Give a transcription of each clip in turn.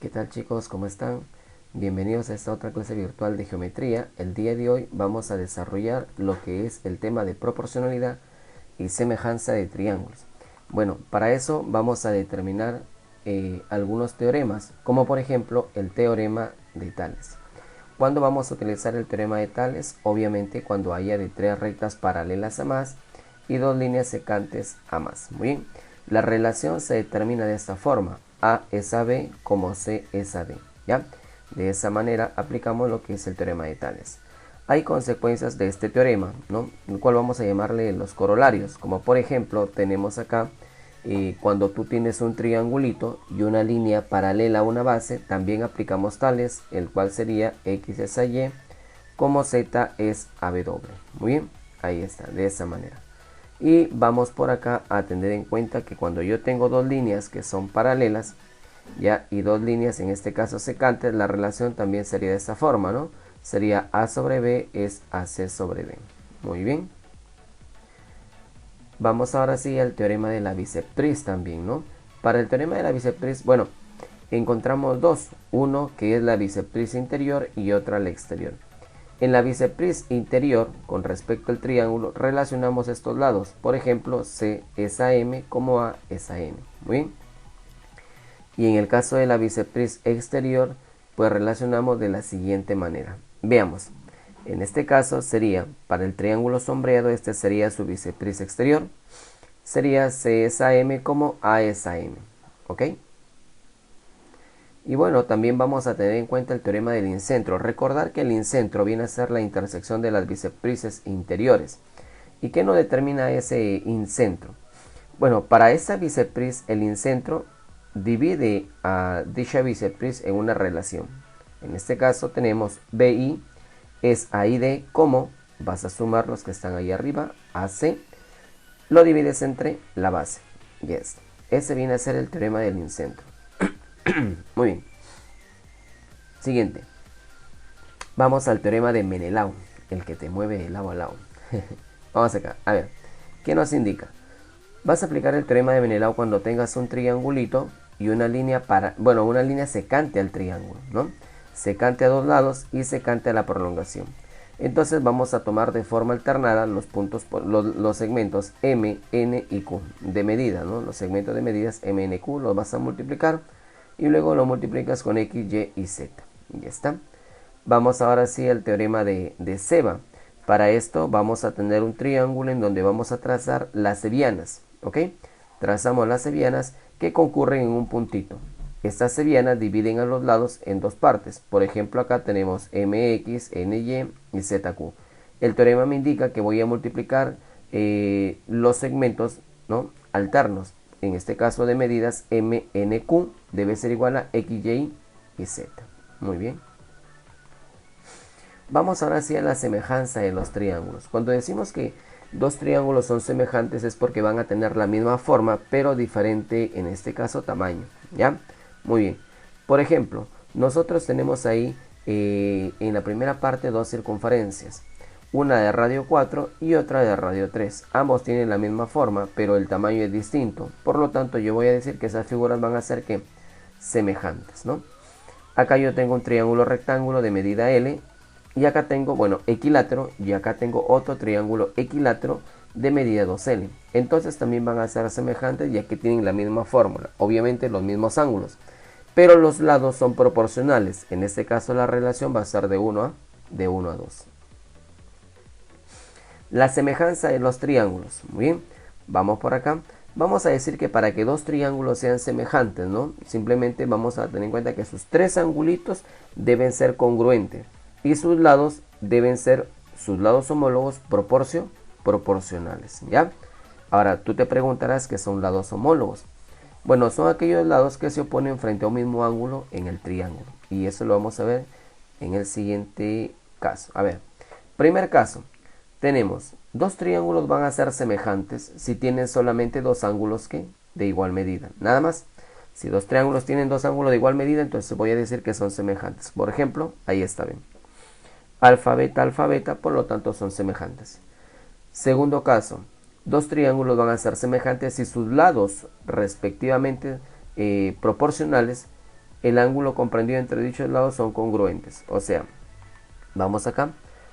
¿Qué tal chicos? ¿Cómo están? Bienvenidos a esta otra clase virtual de geometría. El día de hoy vamos a desarrollar lo que es el tema de proporcionalidad y semejanza de triángulos. Bueno, para eso vamos a determinar algunos teoremas, como por ejemplo el teorema de Tales. ¿Cuándo vamos a utilizar el teorema de Tales? Obviamente cuando haya de tres rectas paralelas a más y dos líneas secantes a más. Muy bien. La relación se determina de esta forma: A es a B como C es a D. ¿Ya? De esa manera aplicamos lo que es el teorema de Tales. Hay consecuencias de este teorema, ¿no? El cual vamos a llamarle los corolarios. Como por ejemplo tenemos acá cuando tú tienes un triangulito y una línea paralela a una base, también aplicamos tales, el cual sería X es a Y como Z es a W. Muy bien, ahí está, de esa manera. Y vamos por acá a tener en cuenta que cuando yo tengo dos líneas que son paralelas, ya, y dos líneas en este caso secantes, la relación también sería de esta forma, ¿no? Sería A sobre B es AC sobre B. Muy bien. Vamos ahora sí al teorema de la bisectriz también, ¿no? Para el teorema de la bisectriz, bueno, encontramos dos. Uno que es la bisectriz interior y otra la exterior. En la bisectriz interior, con respecto al triángulo, relacionamos estos lados. Por ejemplo, C es a M como A es a N. Muy bien. Y en el caso de la bisectriz exterior, pues relacionamos de la siguiente manera. Veamos. En este caso sería, para el triángulo sombreado, este sería su bisectriz exterior. Sería C es a M como A es a M. ¿Ok? Y bueno, también vamos a tener en cuenta el teorema del incentro. Recordar que el incentro viene a ser la intersección de las bisectrices interiores. ¿Y qué nos determina ese incentro? Bueno, para esa bisectriz, el incentro divide a dicha bisectriz en una relación. En este caso tenemos BI es a y D como, vas a sumar los que están ahí arriba, AC, lo divides entre la base. Yes. Ese viene a ser el teorema del incentro. Muy bien. Siguiente. Vamos al teorema de Menelau, el que te mueve de lado a lado. Vamos acá. A ver, ¿qué nos indica? Vas a aplicar el teorema de Menelau cuando tengas un triangulito y una línea una línea secante al triángulo, ¿no? Secante a dos lados y secante a la prolongación. Entonces vamos a tomar de forma alternada los puntos, los segmentos M, N y Q de medida, ¿no? Los segmentos de medidas M, N, Q los vas a multiplicar y luego lo multiplicas con X, Y y Z. Y ya está. Vamos ahora sí al teorema de Ceva. Para esto vamos a tener un triángulo en donde vamos a trazar las sevianas, ¿ok? Trazamos las sevianas que concurren en un puntito. Estas sevianas dividen a los lados en dos partes. Por ejemplo, acá tenemos MX, NY y ZQ. El teorema me indica que voy a multiplicar los segmentos, ¿no?, alternos. En este caso de medidas, MNQ debe ser igual a XY y Z. Muy bien. Vamos ahora sí a la semejanza de los triángulos. Cuando decimos que dos triángulos son semejantes es porque van a tener la misma forma, pero diferente, en este caso, tamaño. ¿Ya? Muy bien. Por ejemplo, nosotros tenemos ahí en la primera parte dos circunferencias. Una de radio 4 y otra de radio 3. Ambos tienen la misma forma, pero el tamaño es distinto. Por lo tanto, yo voy a decir que esas figuras van a ser ¿qué? Semejantes, ¿no? Acá yo tengo un triángulo rectángulo de medida L. Y acá tengo, bueno, equilátero, y acá tengo otro triángulo equilátero de medida 2L. Entonces también van a ser semejantes ya que tienen la misma fórmula, obviamente los mismos ángulos. Pero los lados son proporcionales. En este caso la relación va a ser de 1 a 2. La semejanza de los triángulos. Muy bien, vamos por acá. Vamos a decir que para que dos triángulos sean semejantes, ¿no? Simplemente vamos a tener en cuenta que sus tres angulitos deben ser congruentes. Y sus lados deben ser, sus lados homólogos proporcionales, ¿ya? Ahora, tú te preguntarás qué son lados homólogos. Bueno, son aquellos lados que se oponen frente a un mismo ángulo en el triángulo. Y eso lo vamos a ver en el siguiente caso. A ver, primer caso. Tenemos, dos triángulos van a ser semejantes si tienen solamente dos ángulos que de igual medida. Nada más. Si dos triángulos tienen dos ángulos de igual medida, entonces voy a decir que son semejantes. Por ejemplo, ahí está bien. Alfa, beta, por lo tanto son semejantes. Segundo caso, dos triángulos van a ser semejantes si sus lados respectivamente proporcionales el ángulo comprendido entre dichos lados son congruentes. O sea, vamos acá,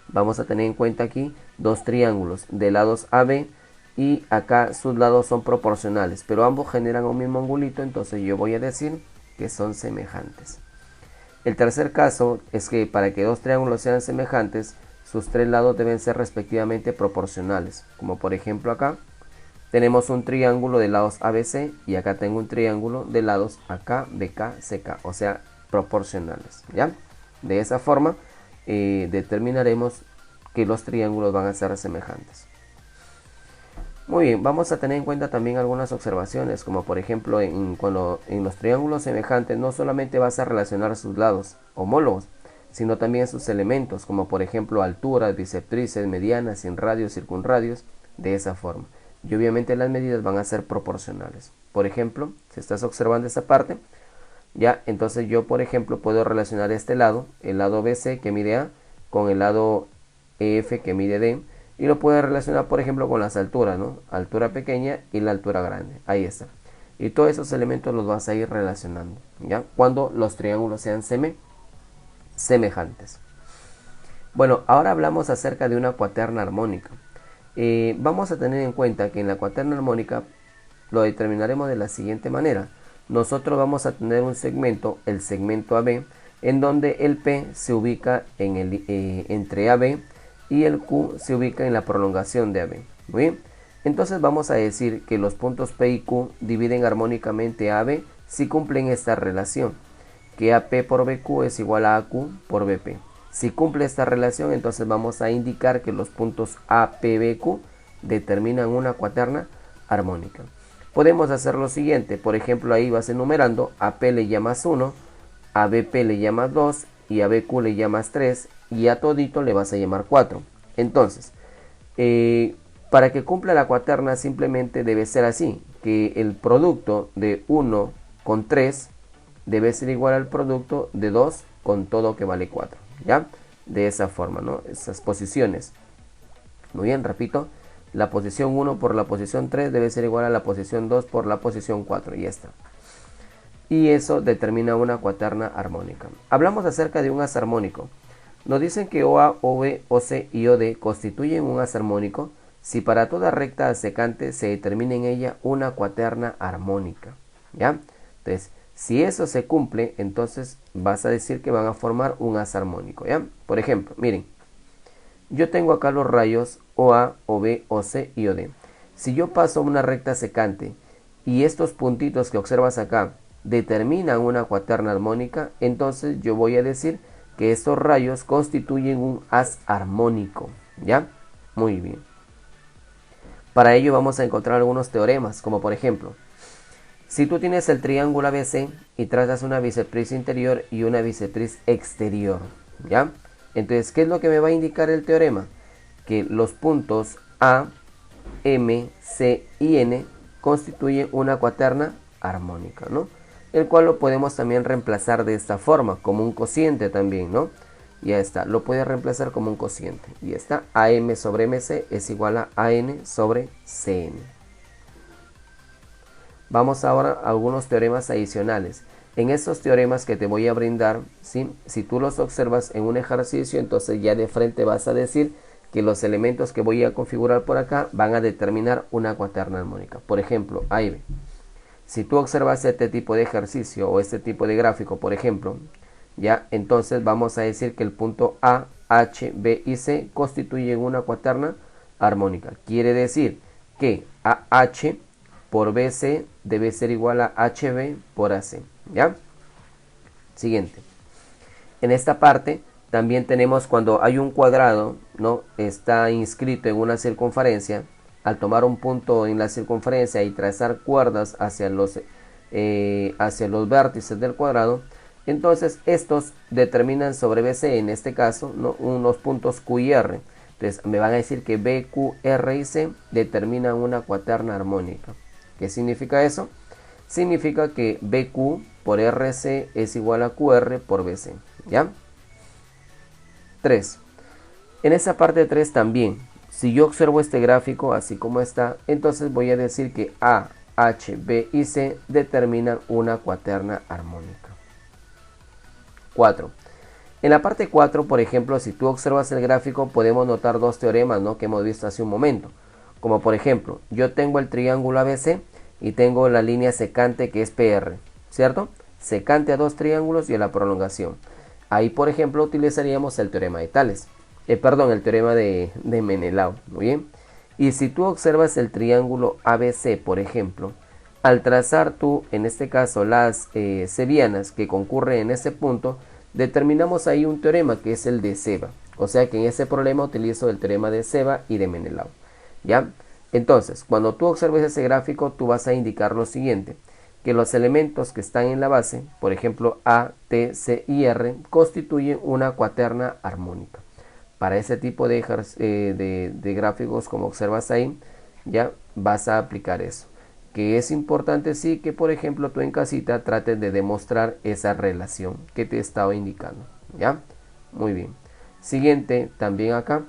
vamos a tener en cuenta aquí dos triángulos de lados AB y acá sus lados son proporcionales, pero ambos generan un mismo angulito, entonces yo voy a decir que son semejantes. El tercer caso es que para que dos triángulos sean semejantes, sus tres lados deben ser respectivamente proporcionales, como por ejemplo acá tenemos un triángulo de lados ABC y acá tengo un triángulo de lados AK, BK, CK, o sea, proporcionales, ¿ya? De esa forma determinaremos que los triángulos van a ser semejantes. Muy bien, vamos a tener en cuenta también algunas observaciones, como por ejemplo cuando en los triángulos semejantes no solamente vas a relacionar sus lados homólogos, sino también sus elementos, como por ejemplo alturas, bisectrices, medianas, sin radios, circunradios, de esa forma. Y obviamente las medidas van a ser proporcionales. Por ejemplo, si estás observando esta parte, ya, entonces yo por ejemplo puedo relacionar este lado, el lado BC que mide A, con el lado EF que mide D, y lo puedo relacionar por ejemplo con las alturas, ¿no? Altura pequeña y la altura grande, ahí está. Y todos esos elementos los vas a ir relacionando, ¿ya? Cuando los triángulos sean semejantes. Bueno, ahora hablamos acerca de una cuaterna armónica. Vamos a tener en cuenta que en la cuaterna armónica lo determinaremos de la siguiente manera. Nosotros vamos a tener un segmento, el segmento AB, en donde el P se ubica en entre AB y el Q se ubica en la prolongación de AB. Muy bien. Entonces vamos a decir que los puntos P y Q dividen armónicamente a AB si cumplen esta relación, que AP por BQ es igual a AQ por BP. Si cumple esta relación, entonces vamos a indicar que los puntos APBQ determinan una cuaterna armónica. Podemos hacer lo siguiente, por ejemplo, ahí vas enumerando, AP le llamas 1, a BP le llamas 2 y a BQ le llamas 3 y a todito le vas a llamar 4. Entonces, para que cumpla la cuaterna simplemente debe ser así, que el producto de 1 con 3 debe ser igual al producto de 2 con todo que vale 4. ¿Ya? De esa forma, ¿no? Esas posiciones. Muy bien, repito. La posición 1 por la posición 3 debe ser igual a la posición 2 por la posición 4. Y ya está. Y eso determina una cuaterna armónica. Hablamos acerca de un haz armónico. Nos dicen que OA, OB, OC y OD constituyen un haz armónico si para toda recta secante se determina en ella una cuaterna armónica. ¿Ya? Entonces, si eso se cumple, entonces vas a decir que van a formar un haz armónico, ¿ya? Por ejemplo, miren, yo tengo acá los rayos OA, OB, OC y OD. Si yo paso una recta secante y estos puntitos que observas acá determinan una cuaterna armónica, entonces yo voy a decir que estos rayos constituyen un haz armónico, ¿ya? Muy bien. Para ello vamos a encontrar algunos teoremas, como por ejemplo, si tú tienes el triángulo ABC y trazas una bisectriz interior y una bisectriz exterior, ¿ya? Entonces, ¿qué es lo que me va a indicar el teorema? Que los puntos A, M, C y N constituyen una cuaterna armónica, ¿no? El cual lo podemos también reemplazar de esta forma, como un cociente también, ¿no? Ya está, lo puedes reemplazar como un cociente. Y está, AM sobre MC es igual a AN sobre CN. Vamos ahora a algunos teoremas adicionales. En estos teoremas que te voy a brindar, ¿sí? Si tú los observas en un ejercicio, entonces ya de frente vas a decir que los elementos que voy a configurar por acá van a determinar una cuaterna armónica. Por ejemplo, ahí ve. Si tú observas este tipo de ejercicio o este tipo de gráfico, por ejemplo, ya, entonces vamos a decir que el punto A, H, B y C constituyen una cuaterna armónica. Quiere decir que AH por BC debe ser igual a HB por AC, ¿ya? Siguiente. En esta parte también tenemos cuando hay un cuadrado, ¿no? Está inscrito en una circunferencia. Al tomar un punto en la circunferencia y trazar cuerdas hacia los vértices del cuadrado, entonces estos determinan sobre BC, en este caso, ¿no? Unos puntos Q y R. Entonces me van a decir que B, Q, R y C determinan una cuaterna armónica. ¿Qué significa eso? Significa que BQ por RC es igual a QR por BC, ¿ya? 3. En esa parte 3 también, si yo observo este gráfico así como está, entonces voy a decir que A, H, B y C determinan una cuaterna armónica. 4. En la parte 4, por ejemplo, si tú observas el gráfico, podemos notar dos teoremas, ¿no?, que hemos visto hace un momento. Como por ejemplo, yo tengo el triángulo ABC y tengo la línea secante que es PR, ¿cierto? Secante a dos triángulos y a la prolongación. Ahí, por ejemplo, utilizaríamos el teorema de Tales. El teorema de Menelau. Muy bien. Y si tú observas el triángulo ABC, por ejemplo, al trazar tú, en este caso, las sevianas que concurren en ese punto, determinamos ahí un teorema que es el de Ceva. O sea que en ese problema utilizo el teorema de Ceva y de Menelau. ¿Ya? Entonces, cuando tú observes ese gráfico, tú vas a indicar lo siguiente: que los elementos que están en la base, por ejemplo A, T, C y R, constituyen una cuaterna armónica. Para ese tipo de gráficos, como observas ahí, ya vas a aplicar eso. Que es importante, sí, que por ejemplo tú en casita trates de demostrar esa relación que te estaba indicando. ¿Ya? Muy bien. Siguiente, también acá,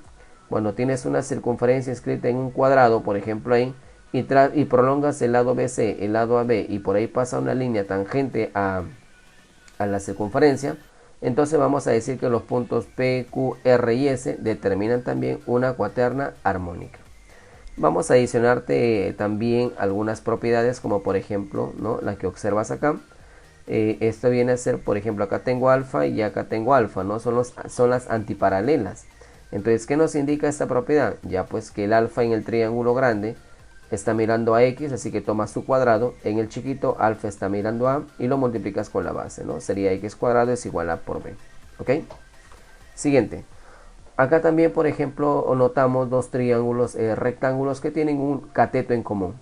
cuando tienes una circunferencia escrita en un cuadrado, por ejemplo ahí, y prolongas el lado BC, el lado AB, y por ahí pasa una línea tangente a la circunferencia, entonces vamos a decir que los puntos P, Q, R y S determinan también una cuaterna armónica. Vamos a adicionarte también algunas propiedades, como por ejemplo, ¿no?, la que observas acá. Esto viene a ser, por ejemplo, acá tengo alfa y acá tengo alfa, ¿no? Son las antiparalelas. Entonces, ¿qué nos indica esta propiedad? Ya pues que el alfa en el triángulo grande está mirando a X, así que tomas su cuadrado. En el chiquito, alfa está mirando a y lo multiplicas con la base, ¿no? Sería X cuadrado es igual a por B. ¿Ok? Siguiente. Acá también, por ejemplo, notamos dos triángulos rectángulos que tienen un cateto en común,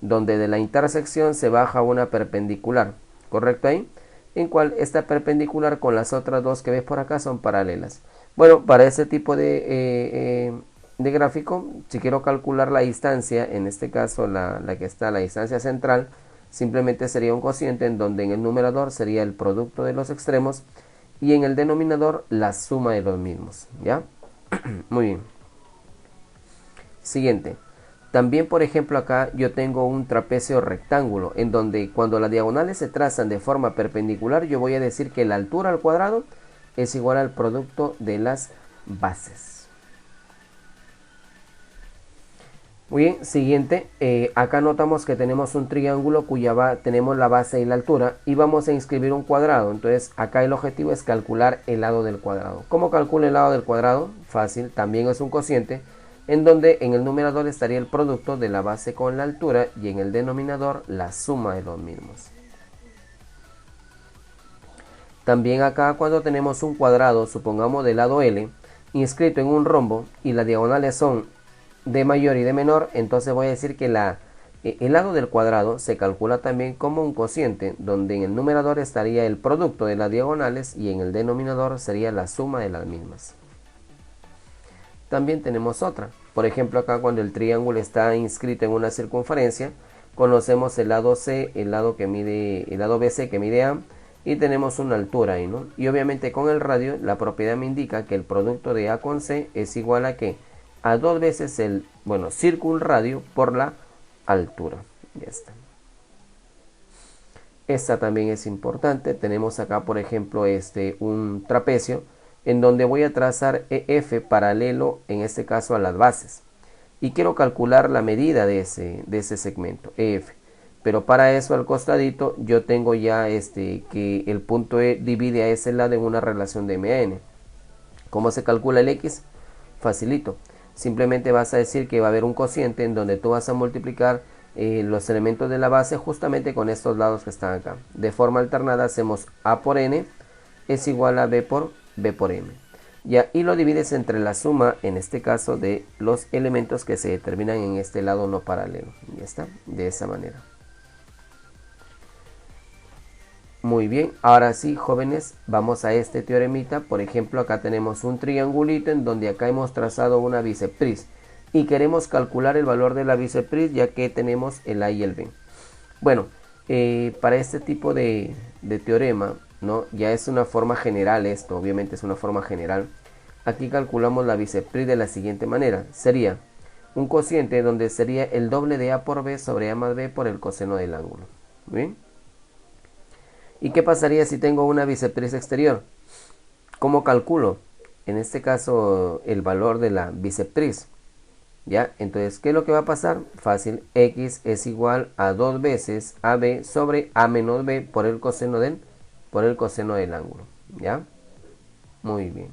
donde de la intersección se baja una perpendicular, ¿correcto ahí? En cual esta perpendicular con las otras dos que ves por acá son paralelas. Bueno, para ese tipo de gráfico, si quiero calcular la distancia, en este caso la que está, la distancia central, simplemente sería un cociente en donde en el numerador sería el producto de los extremos y en el denominador la suma de los mismos, ¿ya? Muy bien. Siguiente. También, por ejemplo, acá yo tengo un trapecio rectángulo en donde cuando las diagonales se trazan de forma perpendicular, yo voy a decir que la altura al cuadrado es igual al producto de las bases. Muy bien, siguiente. Acá notamos que tenemos un triángulo tenemos la base y la altura y vamos a inscribir un cuadrado. Entonces acá el objetivo es calcular el lado del cuadrado. ¿Cómo calculo el lado del cuadrado? Fácil, también es un cociente en donde en el numerador estaría el producto de la base con la altura y en el denominador la suma de los mismos. También acá cuando tenemos un cuadrado, supongamos del lado L, inscrito en un rombo y las diagonales son de mayor y de menor, entonces voy a decir que el lado del cuadrado se calcula también como un cociente, donde en el numerador estaría el producto de las diagonales y en el denominador sería la suma de las mismas. También tenemos otra, por ejemplo acá cuando el triángulo está inscrito en una circunferencia, conocemos el lado C, el lado BC que mide A, y tenemos una altura ahí, ¿no? Y obviamente con el radio la propiedad me indica que el producto de A con C es igual a ¿qué? A 2 veces el circunradio por la altura. Ya está. Esta también es importante. Tenemos acá, por ejemplo, un trapecio en donde voy a trazar EF paralelo, en este caso, a las bases. Y quiero calcular la medida de ese segmento, EF. Pero para eso, al costadito, yo tengo ya que el punto E divide a ese lado en una relación de MN. ¿Cómo se calcula el X? Facilito. Simplemente vas a decir que va a haber un cociente en donde tú vas a multiplicar los elementos de la base justamente con estos lados que están acá. De forma alternada hacemos A por N es igual a B por M. Ya, y lo divides entre la suma, en este caso, de los elementos que se determinan en este lado no paralelo. Ya está, de esa manera. Muy bien, ahora sí, jóvenes, vamos a este teoremita. Por ejemplo, acá tenemos un triangulito en donde acá hemos trazado una bisectriz y queremos calcular el valor de la bisectriz ya que tenemos el A y el B. Bueno, para este tipo de teorema, ¿no? Ya es una forma general esto, obviamente es una forma general. Aquí calculamos la bisectriz de la siguiente manera. Sería un cociente donde sería el doble de A por B sobre A más B por el coseno del ángulo. ¿Bien? ¿Y qué pasaría si tengo una bisectriz exterior? ¿Cómo calculo? En este caso, el valor de la biceptriz. ¿Ya? Entonces, ¿qué es lo que va a pasar? Fácil, x es igual a 2 veces AB sobre A menos B por el coseno del ángulo. ¿Ya? Muy bien.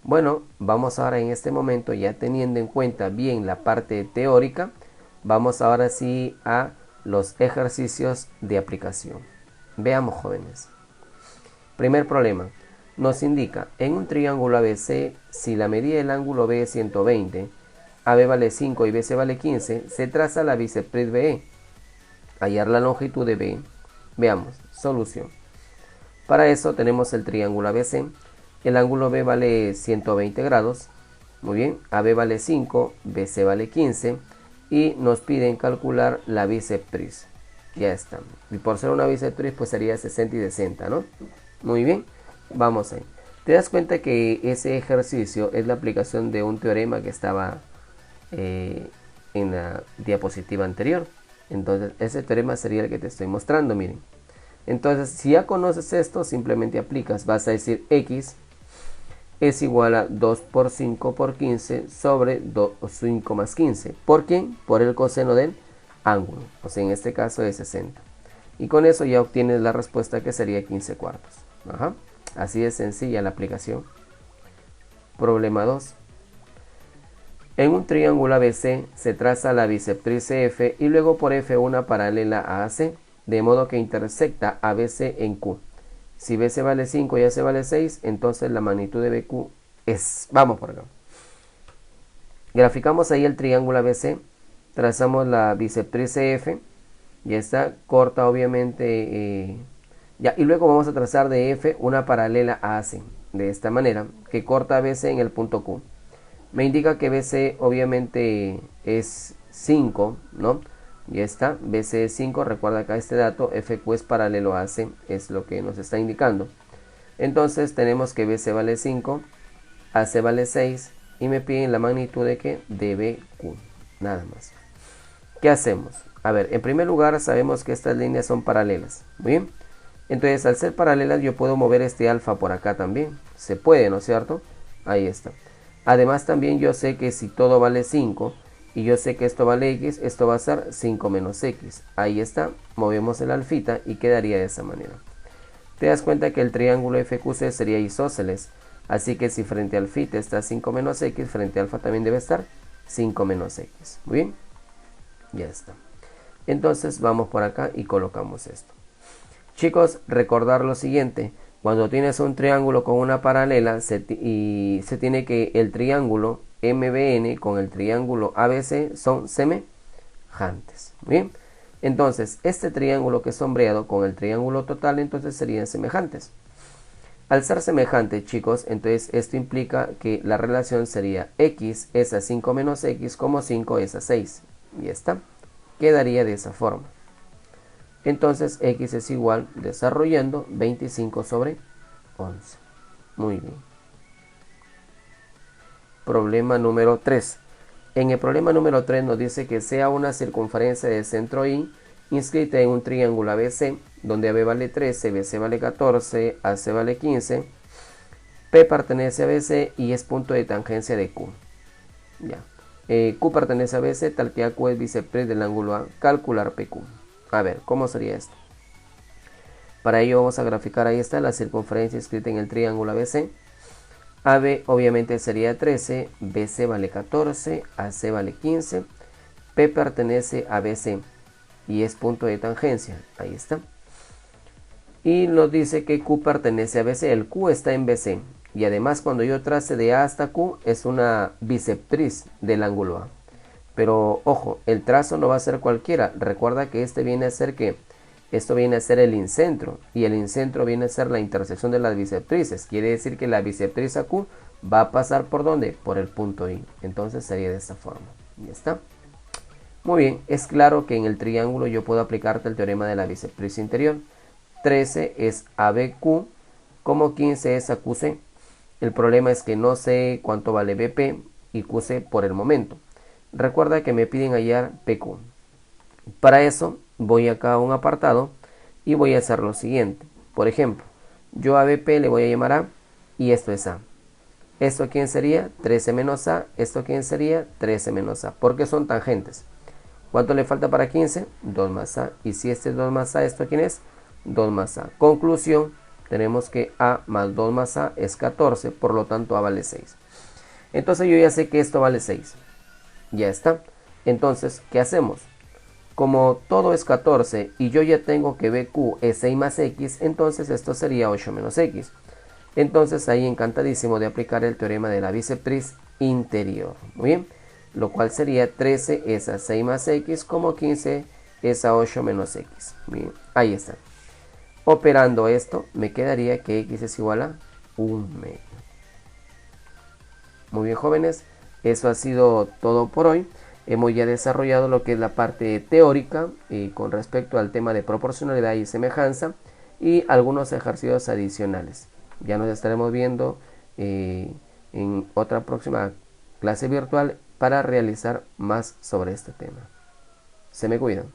Bueno, vamos ahora en este momento, ya teniendo en cuenta bien la parte teórica, vamos ahora sí a los ejercicios de aplicación. Veamos, jóvenes. Primer problema. Nos indica, en un triángulo ABC, si la medida del ángulo B es 120, AB vale 5 y BC vale 15, se traza la biceptriz BE. Hallar la longitud de BE. Veamos, solución. Para eso tenemos el triángulo ABC. El ángulo B vale 120 grados. Muy bien, AB vale 5, BC vale 15 y nos piden calcular la biceptriz. Ya está. Y por ser una biceptriz pues sería 60 y 60, ¿no? Muy bien, vamos ahí. Te das cuenta que ese ejercicio es la aplicación de un teorema que estaba en la diapositiva anterior. Entonces ese teorema sería el que te estoy mostrando, miren. Entonces si ya conoces esto, simplemente aplicas. Vas a decir x es igual a 2 por 5 por 15 sobre 5 más 15. ¿Por qué? Por el coseno del ángulo. O sea, en este caso es 60. Y con eso ya obtienes la respuesta que sería 15 cuartos. Ajá. Así de sencilla la aplicación. Problema 2. En un triángulo ABC se traza la biceptriz CF y luego por F una paralela a AC, de modo que intersecta ABC en Q. Si BC vale 5 y AC vale 6, entonces la magnitud de BQ es... Vamos por acá. Graficamos ahí el triángulo ABC, trazamos la biceptriz CF, ya está, corta obviamente... ya, y luego vamos a trazar de F una paralela a AC, de esta manera, que corta a BC en el punto Q. Me indica que BC obviamente es 5, ¿no? Ya está, BC es 5, recuerda acá este dato, FQ es paralelo a AC, es lo que nos está indicando. Entonces tenemos que BC vale 5, AC vale 6 y me piden la magnitud de ¿qué? De BQ, nada más. ¿Qué hacemos? A ver, en primer lugar sabemos que estas líneas son paralelas, ¿muy bien? Entonces al ser paralelas yo puedo mover este alfa por acá también, se puede, ¿no es cierto? Ahí está. Además también yo sé que si todo vale 5 y yo sé que esto vale x, esto va a ser 5 menos x. Ahí está, movemos el alfita y quedaría de esa manera. Te das cuenta que el triángulo FQC sería isósceles, así que si frente a alfita está 5 menos x, frente a alfa también debe estar 5 menos x. Muy bien, ya está. Entonces vamos por acá y colocamos esto. Chicos, recordar lo siguiente. Cuando tienes un triángulo con una paralela se tiene que el triángulo MBN con el triángulo ABC son semejantes. Bien, entonces este triángulo que es sombreado con el triángulo total entonces serían semejantes. Al ser semejantes, chicos, entonces esto implica que la relación sería x es a 5 menos x como 5 es a 6. Y está. Quedaría de esa forma. Entonces x es igual, desarrollando, 25 sobre 11. Muy bien. Problema número 3. En el problema número 3 nos dice que sea una circunferencia de centro I inscrita en un triángulo ABC, donde AB vale 13, BC vale 14, AC vale 15, P pertenece a BC y es punto de tangencia de Q. Ya. Q pertenece a BC, tal que AQ es biceptriz del ángulo A. Calcular PQ. A ver, ¿cómo sería esto? Para ello vamos a graficar, ahí está la circunferencia escrita en el triángulo ABC. AB obviamente sería 13, BC vale 14, AC vale 15, P pertenece a BC y es punto de tangencia, ahí está. Y nos dice que Q pertenece a BC, el Q está en BC. Y además cuando yo trace de A hasta Q es una biceptriz del ángulo A. Pero ojo, el trazo no va a ser cualquiera. Recuerda que este viene a ser que esto viene a ser el incentro. Y el incentro viene a ser la intersección de las biceptrices. Quiere decir que la biceptriz AQ va a pasar por ¿dónde? Por el punto I. Entonces sería de esta forma. Ya está. Muy bien, es claro que en el triángulo yo puedo aplicarte el teorema de la biceptriz interior. 13 es ABQ, como 15 es AQC. El problema es que no sé cuánto vale BP y QC por el momento. Recuerda que me piden hallar PQ. Para eso voy acá a un apartado y voy a hacer lo siguiente. Por ejemplo, yo a BP le voy a llamar A y esto es A. ¿Esto quién sería? 13 menos A. ¿Esto quién sería? 13 menos A. Porque son tangentes. ¿Cuánto le falta para 15? 2 más A. Y si este es 2 más A, ¿esto quién es? 2 más A. Conclusión, tenemos que A más 2 más A es 14, por lo tanto A vale 6. Entonces yo ya sé que esto vale 6. Ya está. Entonces, ¿qué hacemos? Como todo es 14 y yo ya tengo que BQ es 6 más X, entonces esto sería 8 menos X. Entonces ahí encantadísimo de aplicar el teorema de la bíceps interior. Muy bien. Lo cual sería 13 es a 6 más X como 15 es a 8 menos X. Bien, ahí está. Operando esto, me quedaría que X es igual a 1 medio. Muy bien, jóvenes. Eso ha sido todo por hoy. Hemos ya desarrollado lo que es la parte teórica con respecto al tema de proporcionalidad y semejanza y algunos ejercicios adicionales. Ya nos estaremos viendo en otra próxima clase virtual para realizar más sobre este tema. Se me cuidan.